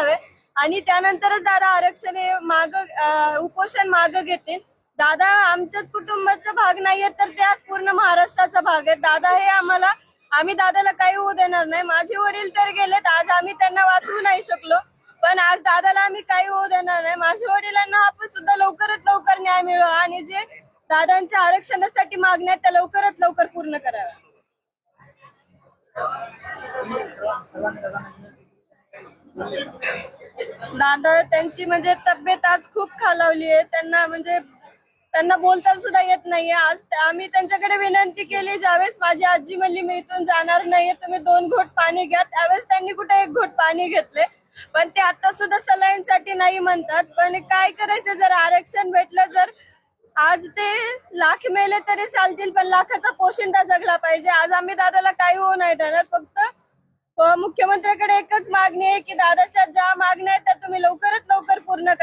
घ्यावे आणि त्यानंतरच दादा आरक्षण हे उपोषण मागे घेतील। दादा आमच्याच कुटुंबाचा भाग नाहीये तर त्या पूर्ण महाराष्ट्राचा भाग आहे। दादा हे आम्ही दादाला काही होऊ देणार नाही। माझे वडील तर गेलेत, आज आम्ही त्यांना वाचवू नाही शकलो, पण आज दादाला आम्ही काही होऊ देणार नाही। माझ्या वडिलांना आपण सुद्धा लवकरात लवकर न्याय मिळावा आणि जे दादांच्या आरक्षणासाठी मागण्या त्या लवकरात लवकर पूर्ण कराव्या। दादा त्यांची तब्येत आज खूप खालावली आहे। त्यांना बोलता सुद्धा येत नाहीये। आज आम्ही त्यांच्याकडे विनंती केली, ज्यावेळेस माझी आजी म्हणली मी इथून जाणार नाहीये, तुम्ही 2 घोट पाणी घ्या, त्यावेळेस त्यांनी कुठे 1 घोट पाणी घेतले, पण ते आता सुद्धा सलाईन साठी नाही म्हणतात। पण काय करायचं, जर आरक्षण भेटलं, जर आज ते लाख मेले तरी चालतील, पण लाखाचा पोशिंदा जगला पाहिजे। आज आम्ही दादाला काही होऊ नाही देणार। फक्त मुख्यमंत्र्याकडे एकच मागणी आहे की दादाच्या ज्या मागण्या आहेत त्या तुम्ही लवकरात लवकर पूर्ण करा।